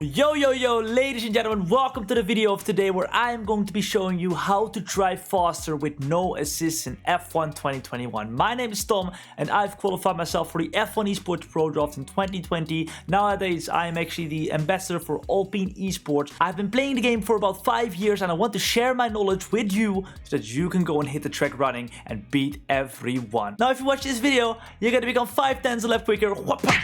Yo, ladies and gentlemen, welcome to the video of today where I am going to be showing you how to drive faster with no assists in F1 2021. My name is Tom and I've qualified myself for the F1 Esports Pro Draft in 2020. Nowadays, I am actually the ambassador for Alpine Esports. I've been playing the game for about 5 years and I want to share my knowledge with you so that you can go and hit the track running and beat everyone. Now, if you watch this video, you're going to become 5 tenths a lap quicker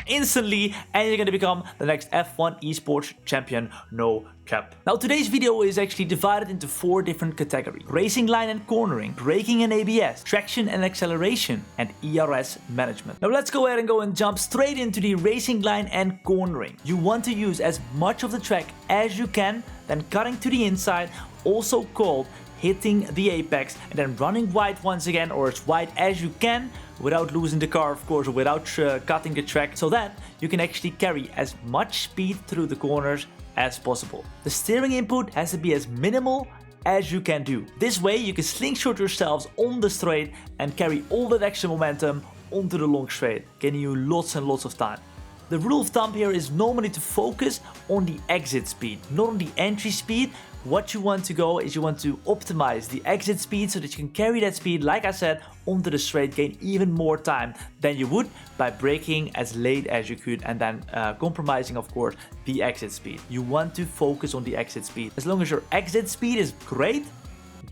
instantly and you're going to become the next F1 Esports champion, no cap. Now today's video is actually divided into 4 different categories: racing line and cornering, braking and ABS, traction and acceleration, and ERS management. Now let's go ahead and jump straight into the racing line and cornering. You want to use as much of the track as you can, then cutting to the inside, also called hitting the apex, and then running wide once again, or as wide as you can without losing the car, of course, or without cutting the track, so that you can actually carry as much speed through the corners as possible. The steering input has to be as minimal as you can do. This way you can slingshot yourselves on the straight and carry all that extra momentum onto the long straight, getting you lots and lots of time. The rule of thumb here is normally to focus on the exit speed, not on the entry speed. What you want to go is you want to optimize the exit speed so that you can carry that speed, like I said, onto the straight, gain even more time than you would by braking as late as you could and then compromising, of course, the exit speed. You want to focus on the exit speed. As long as your exit speed is great,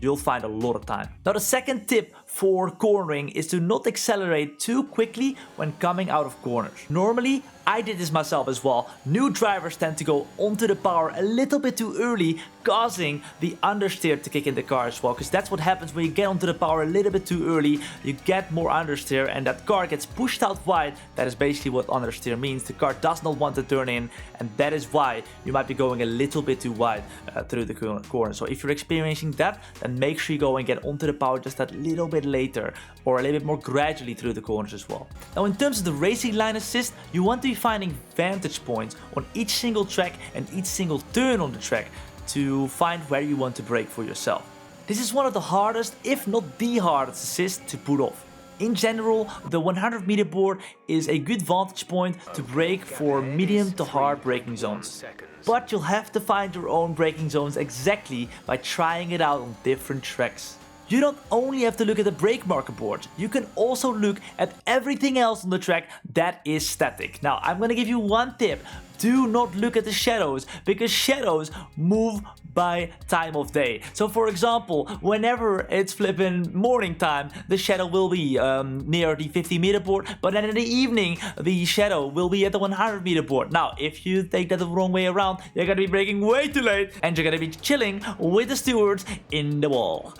you'll find a lot of time. Now the second tip for cornering is to not accelerate too quickly when coming out of corners. Normally, I did this myself as well. New drivers tend to go onto the power a little bit too early, causing the understeer to kick in the car as well, because that's what happens when you get onto the power a little bit too early. You get more understeer and that car gets pushed out wide. That is basically what understeer means. The car does not want to turn in, and that is why you might be going a little bit too wide through the corner. So if you're experiencing that, then make sure you go and get onto the power just that little bit later, or a little bit more gradually through the corners as well. Now in terms of the racing line assist, you want to be finding vantage points on each single track and each single turn on the track to find where you want to brake for yourself. This is one of the hardest, if not the hardest assist to put off. In general, the 100 meter board is a good vantage point to brake for medium to hard braking zones. But you'll have to find your own braking zones exactly by trying it out on different tracks. You don't only have to look at the brake marker board, you can also look at everything else on the track that is static. Now, I'm gonna give you one tip. Do not look at the shadows, because shadows move by time of day. So for example, whenever it's flipping morning time, the shadow will be near the 50 meter board, but then in the evening, the shadow will be at the 100 meter board. Now, if you take that the wrong way around, you're gonna be braking way too late and you're gonna be chilling with the stewards in the wall.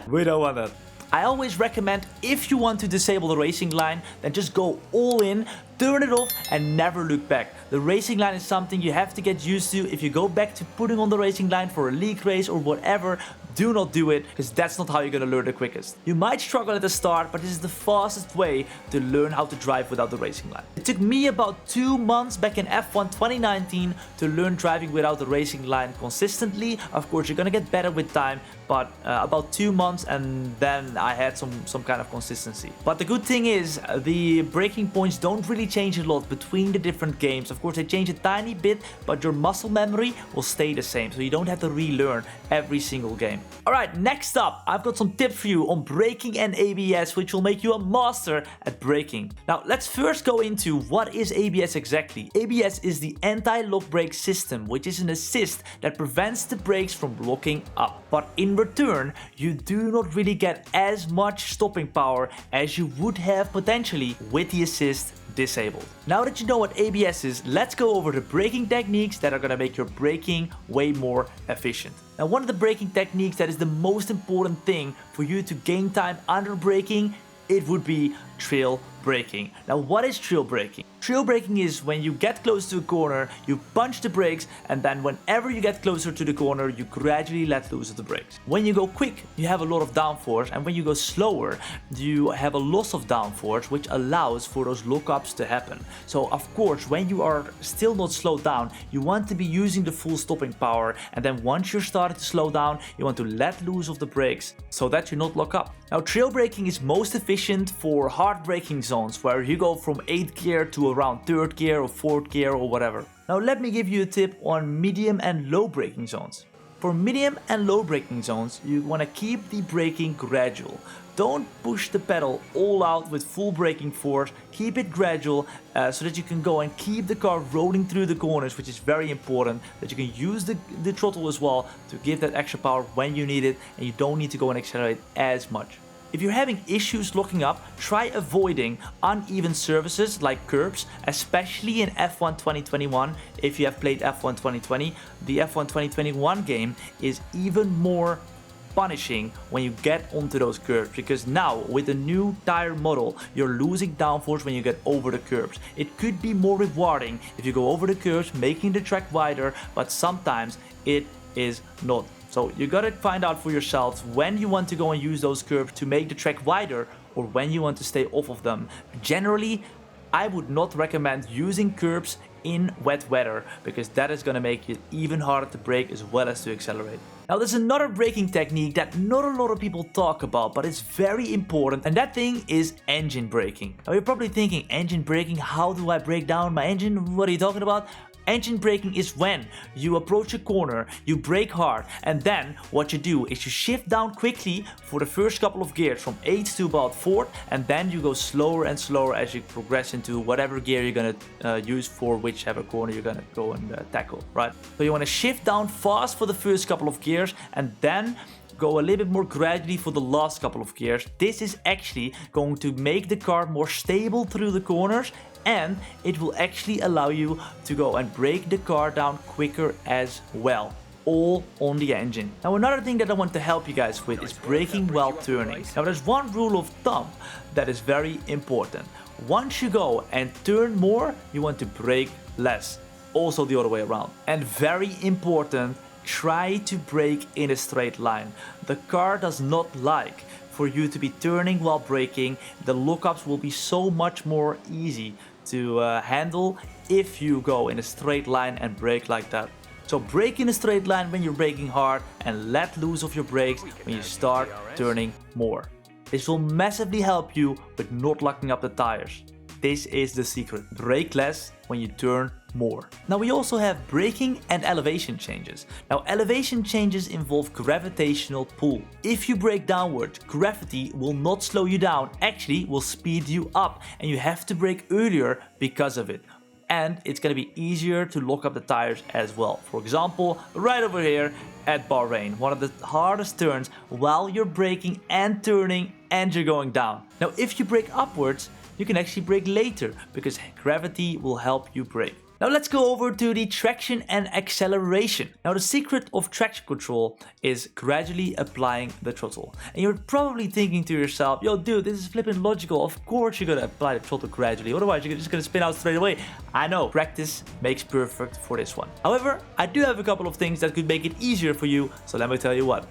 We don't want that. I always recommend, if you want to disable the racing line, then just go all in, turn it off and never look back. The racing line is something you have to get used to. If you go back to putting on the racing line for a league race or whatever, do not do it, because that's not how you're gonna learn the quickest. You might struggle at the start, but this is the fastest way to learn how to drive without the racing line. It took me about 2 months back in F1 2019 to learn driving without the racing line consistently. Of course, you're gonna get better with time, but about 2 months and then I had some kind of consistency. But the good thing is, the braking points don't really change a lot between the different games. Of course, they change a tiny bit, but your muscle memory will stay the same, so you don't have to relearn every single game. Alright, next up, I've got some tips for you on braking and ABS, which will make you a master at braking. Now, let's first go into what is ABS exactly. ABS is the anti-lock brake system, which is an assist that prevents the brakes from locking up. But in return, you do not really get as much stopping power as you would have potentially with the assist disabled. Now that you know what ABS is, let's go over the braking techniques that are gonna make your braking way more efficient. Now, one of the braking techniques that is the most important thing for you to gain time under braking, it would be trail braking. Now, what is trail braking? Trail braking is when you get close to a corner, you punch the brakes, and then whenever you get closer to the corner, you gradually let loose of the brakes. When you go quick, you have a lot of downforce, and when you go slower, you have a loss of downforce, which allows for those lockups to happen. So, of course, when you are still not slowed down, you want to be using the full stopping power, and then once you're starting to slow down, you want to let loose of the brakes so that you not lock up. Now, trail braking is most efficient for hard braking zones where you go from 8th gear to around 3rd gear or 4th gear or whatever. Now let me give you a tip on medium and low braking zones. For medium and low braking zones, you want to keep the braking gradual. Don't push the pedal all out with full braking force. Keep it gradual so that you can go and keep the car rolling through the corners, which is very important. That you can use the throttle as well to give that extra power when you need it, and you don't need to go and accelerate as much. If you're having issues locking up, try avoiding uneven surfaces like curbs, especially in F1 2021. If you have played F1 2020, the F1 2021 game is even more punishing when you get onto those curbs, because now with the new tire model you're losing downforce when you get over the curbs. It could be more rewarding if you go over the curbs, making the track wider, but sometimes it is not. So you gotta find out for yourselves when you want to go and use those curbs to make the track wider, or when you want to stay off of them. Generally, I would not recommend using curbs in wet weather, because that is gonna make it even harder to brake as well as to accelerate. Now there's another braking technique that not a lot of people talk about, but it's very important, and that thing is engine braking. Now you're probably thinking, engine braking, how do I break down my engine? What are you talking about? Engine braking is when you approach a corner, you brake hard, and then what you do is you shift down quickly for the first couple of gears from 8th to about 4th, and then you go slower and slower as you progress into whatever gear you're gonna use for whichever corner you're gonna go and tackle, right? So you want to shift down fast for the first couple of gears and then go a little bit more gradually for the last couple of gears. This is actually going to make the car more stable through the corners, and it will actually allow you to go and brake the car down quicker as well, all on the engine. Now another thing that I want to help you guys with is braking while turning. Now there's one rule of thumb that is very important. Once you go and turn more, you want to brake less. Also the other way around. And very important, try to brake in a straight line. The car does not like for you to be turning while braking. The lookups will be so much more easy to handle if you go in a straight line and brake like that. So brake in a straight line when you're braking hard, and let loose of your brakes when you start turning more. This will massively help you with not locking up the tires. This is the secret. Brake less when you turn more. Now we also have braking and elevation changes. Now elevation changes involve gravitational pull. If you brake downward, gravity will not slow you down, actually will speed you up, and you have to brake earlier because of it. And it's going to be easier to lock up the tires as well. For example, right over here at Bahrain, one of the hardest turns while you're braking and turning and you're going down. Now if you brake upwards, you can actually brake later because gravity will help you brake. Now let's go over to the traction and acceleration. Now the secret of traction control is gradually applying the throttle. And you're probably thinking to yourself, yo dude, this is flipping logical. Of course you're gonna apply the throttle gradually, otherwise you're just gonna spin out straight away. I know, practice makes perfect for this one. However, I do have a couple of things that could make it easier for you, so let me tell you what.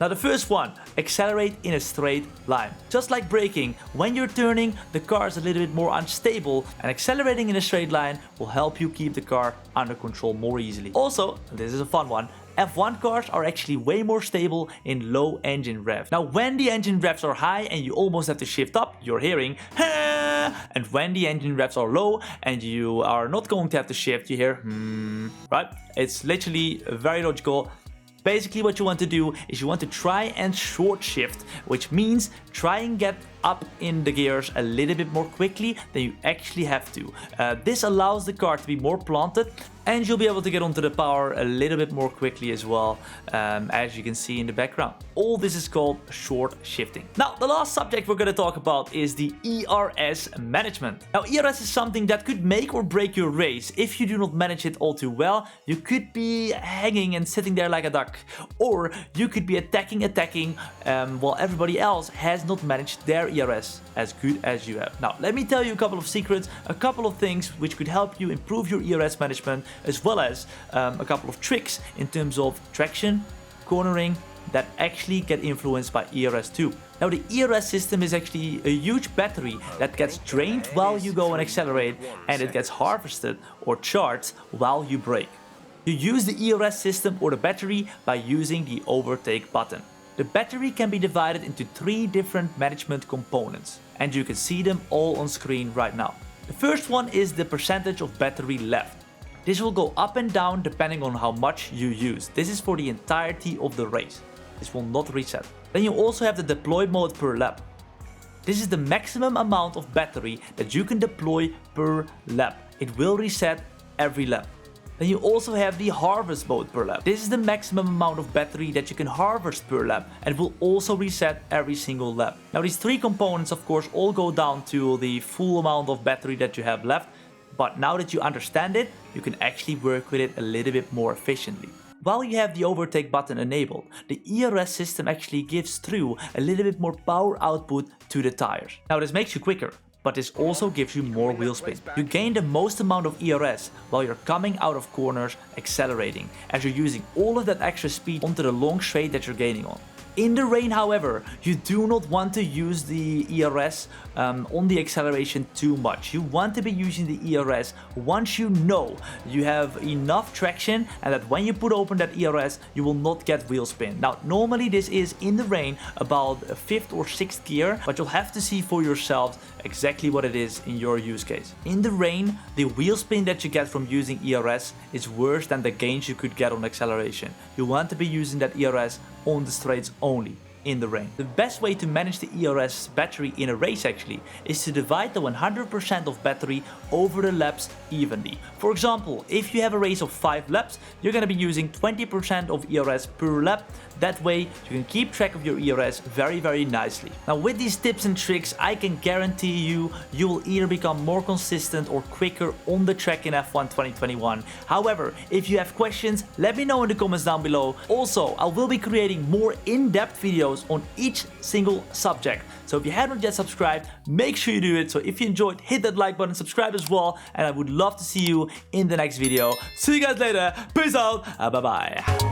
Now the first one, accelerate in a straight line. Just like braking, when you're turning, the car is a little bit more unstable, and accelerating in a straight line will help you keep the car under control more easily. Also, this is a fun one, F1 cars are actually way more stable in low engine revs. Now when the engine revs are high and you almost have to shift up, you're hearing ha! And when the engine revs are low and you are not going to have to shift, you hear right? It's literally very logical. Basically what you want to do is you want to try and short shift, which means try and get up in the gears a little bit more quickly than you actually have to. This allows the car to be more planted, and you'll be able to get onto the power a little bit more quickly as well, as you can see in the background. All this is called short shifting. Now the last subject we're going to talk about is the ERS management. Now ERS is something that could make or break your race. If you do not manage it all too well, you could be hanging and sitting there like a duck, or you could be attacking while everybody else has not managed their ERS as good as you have. Now let me tell you a couple of secrets, a couple of things which could help you improve your ERS management, as well as a couple of tricks in terms of traction, cornering, that actually get influenced by ERS too. Now the ERS system is actually a huge battery that gets drained while you go and accelerate, and it gets harvested or charged while you brake. You use the ERS system or the battery by using the overtake button. The battery can be divided into 3 different management components, and you can see them all on screen right now. The first one is the percentage of battery left. This will go up and down depending on how much you use. This is for the entirety of the race. This will not reset. Then you also have the deploy mode per lap. This is the maximum amount of battery that you can deploy per lap. It will reset every lap. Then you also have the harvest mode per lap. This is the maximum amount of battery that you can harvest per lap and will also reset every single lap. Now these three components of course all go down to the full amount of battery that you have left, but now that you understand it, you can actually work with it a little bit more efficiently. While you have the overtake button enabled, the ERS system actually gives through a little bit more power output to the tires. Now this makes you quicker, but this also gives you more wheel spin. You gain the most amount of ERS while you're coming out of corners accelerating, as you're using all of that extra speed onto the long straight that you're gaining on. In the rain, however, you do not want to use the ERS on the acceleration too much. You want to be using the ERS once you know you have enough traction and that when you put open that ERS, you will not get wheel spin. Now, normally this is in the rain about a 5th or 6th gear, but you'll have to see for yourselves exactly what it is in your use case. In the rain, the wheel spin that you get from using ERS is worse than the gains you could get on acceleration. You want to be using that ERS on the straights only in the rain. The best way to manage the ERS battery in a race actually is to divide the 100% of battery over the laps evenly. For example, if you have a race of 5 laps, you're going to be using 20% of ERS per lap. That way you can keep track of your ERS very nicely. Now with these tips and tricks, I can guarantee you will either become more consistent or quicker on the track in F1 2021. However, if you have questions, let me know in the comments down below. Also, I will be creating more in-depth videos on each single subject. So if you haven't yet subscribed, make sure you do it. So if you enjoyed, hit that like button, subscribe as well, and I would love to see you in the next video. See you guys later. Peace out. Bye bye.